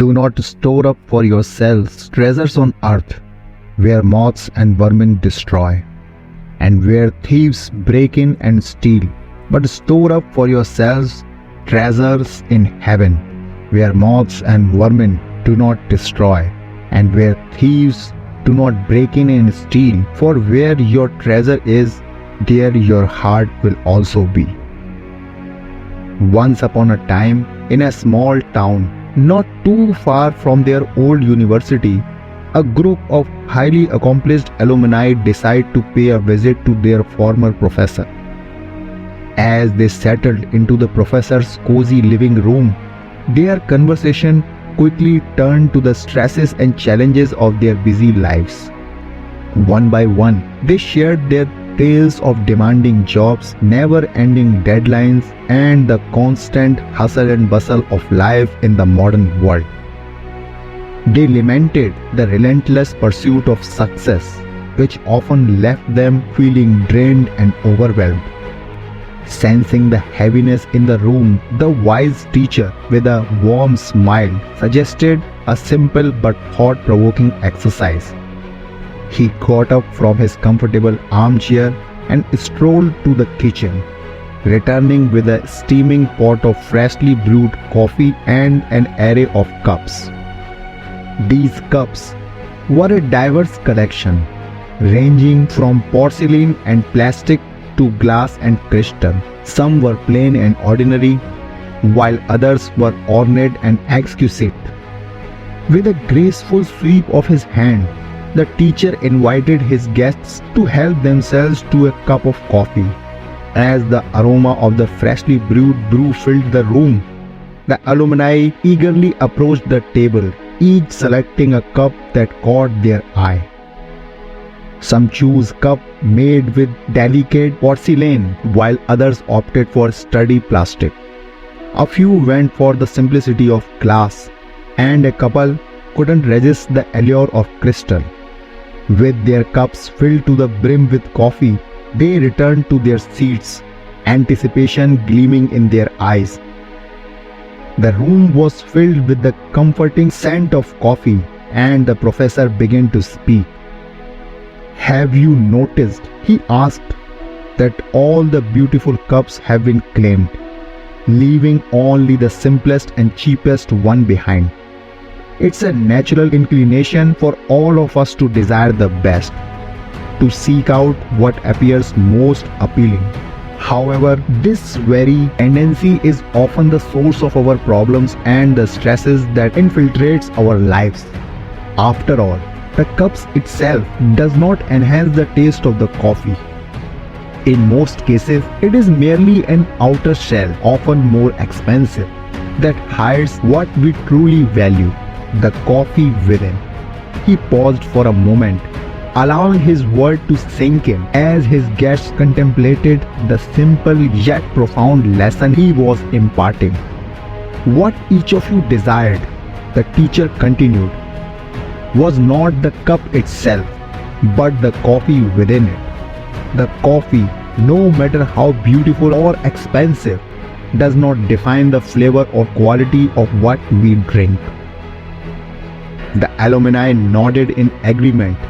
Do not store up for yourselves treasures on earth, where moths and vermin destroy, and where thieves break in and steal. But store up for yourselves treasures in heaven, where moths and vermin do not destroy, and where thieves do not break in and steal. For where your treasure is, there your heart will also be. Once upon a time, in a small town, not too far from their old university, a group of highly accomplished alumni decide to pay a visit to their former professor. As they settled into the professor's cozy living room, their conversation quickly turned to the stresses and challenges of their busy lives. One by one, they shared their tales of demanding jobs, never-ending deadlines, and the constant hustle and bustle of life in the modern world. They lamented the relentless pursuit of success, which often left them feeling drained and overwhelmed. Sensing the heaviness in the room, the wise teacher, with a warm smile, suggested a simple but thought-provoking exercise. He got up from his comfortable armchair and strolled to the kitchen, returning with a steaming pot of freshly brewed coffee and an array of cups. These cups were a diverse collection, ranging from porcelain and plastic to glass and crystal. Some were plain and ordinary, while others were ornate and exquisite. With a graceful sweep of his hand, the teacher invited his guests to help themselves to a cup of coffee. As the aroma of the freshly brewed brew filled the room, the alumni eagerly approached the table, each selecting a cup that caught their eye. Some chose cup made with delicate porcelain, while others opted for sturdy plastic. A few went for the simplicity of glass, and a couple couldn't resist the allure of crystal. With their cups filled to the brim with coffee, they returned to their seats, anticipation gleaming in their eyes. The room was filled with the comforting scent of coffee, and the professor began to speak. "Have you noticed," he asked, "that all the beautiful cups have been claimed, leaving only the simplest and cheapest one behind? It's a natural inclination for all of us to desire the best, to seek out what appears most appealing. However, this very tendency is often the source of our problems and the stresses that infiltrates our lives. After all, the cups itself does not enhance the taste of the coffee. In most cases, it is merely an outer shell, often more expensive, that hides what we truly value, the coffee within." He paused for a moment, allowing his word to sink in as his guests contemplated the simple yet profound lesson he was imparting. "What each of you desired," the teacher continued, "was not the cup itself, but the coffee within it. The coffee, no matter how beautiful or expensive, does not define the flavor or quality of what we drink." The alumni nodded in agreement.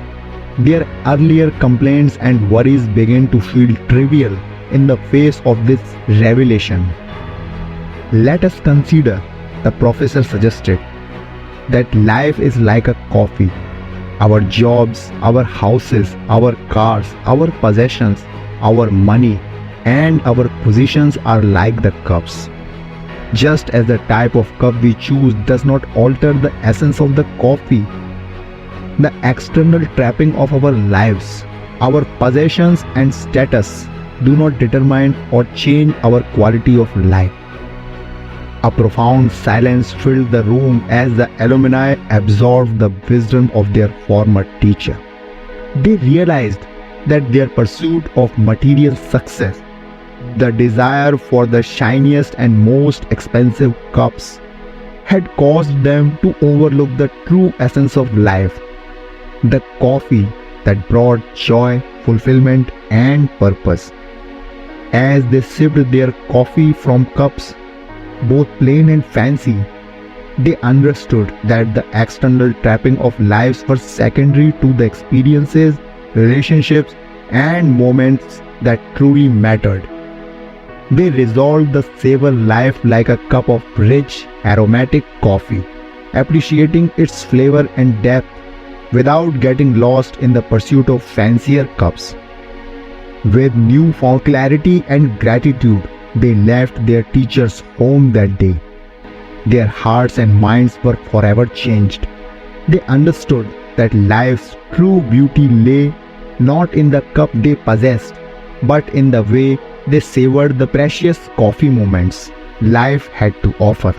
Their earlier complaints and worries began to feel trivial in the face of this revelation. "Let us consider," the professor suggested, "that life is like a coffee. Our jobs, our houses, our cars, our possessions, our money, and our positions are like the cups. Just as the type of cup we choose does not alter the essence of the coffee, the external trapping of our lives, our possessions and status do not determine or change our quality of life." A profound silence filled the room as the alumni absorbed the wisdom of their former teacher. They realized that their pursuit of material success, the desire for the shiniest and most expensive cups, had caused them to overlook the true essence of life, the coffee that brought joy, fulfillment, and purpose. As they sipped their coffee from cups, both plain and fancy, They understood that the external trapping of lives were secondary to the experiences, relationships, and moments that truly mattered. They resolved to savor life like a cup of rich, aromatic coffee, appreciating its flavor and depth without getting lost in the pursuit of fancier cups. With newfound clarity and gratitude, they left their teacher's home that day. Their hearts and minds were forever changed. They understood that life's true beauty lay not in the cup they possessed, but in the way they savored the precious coffee moments life had to offer.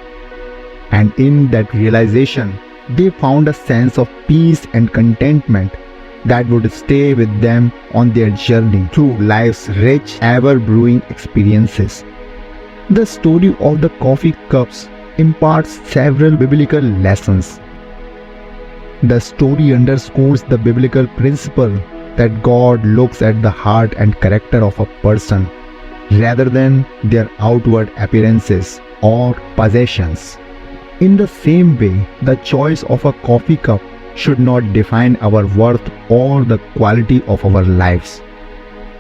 And in that realization, they found a sense of peace and contentment that would stay with them on their journey through life's rich, ever-brewing experiences. The story of the coffee cups imparts several biblical lessons. The story underscores the biblical principle that God looks at the heart and character of a person rather than their outward appearances or possessions. In the same way, the choice of a coffee cup should not define our worth or the quality of our lives.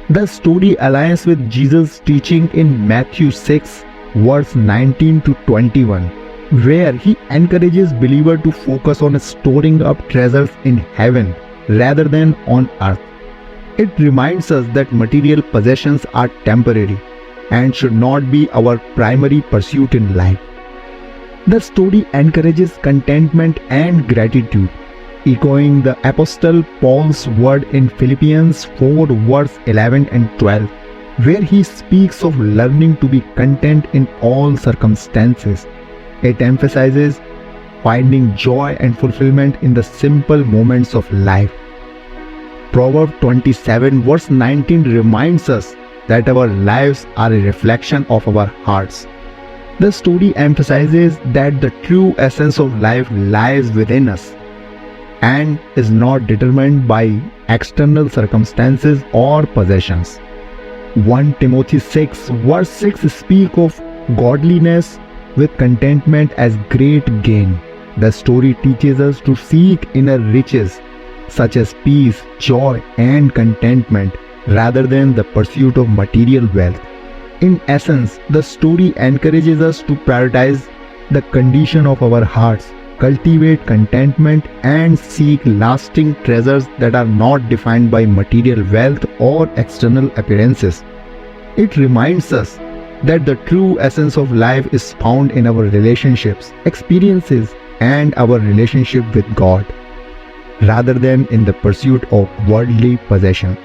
The story aligns with Jesus' teaching in Matthew 6, verse 19 to 21, where he encourages believers to focus on storing up treasures in heaven rather than on earth. It reminds us that material possessions are temporary and should not be our primary pursuit in life. The story encourages contentment and gratitude, echoing the Apostle Paul's word in Philippians 4 verse 11 and 12, where he speaks of learning to be content in all circumstances. It emphasizes finding joy and fulfillment in the simple moments of life. Proverbs 27 verse 19 reminds us that our lives are a reflection of our hearts. The story emphasizes that the true essence of life lies within us and is not determined by external circumstances or possessions. 1 Timothy 6 verse 6 speaks of godliness with contentment as great gain. The story teaches us to seek inner riches such as peace, joy, and contentment rather than the pursuit of material wealth. In essence, the story encourages us to prioritize the condition of our hearts, cultivate contentment, and seek lasting treasures that are not defined by material wealth or external appearances. It reminds us that the true essence of life is found in our relationships, experiences, and our relationship with God, rather than in the pursuit of worldly possession.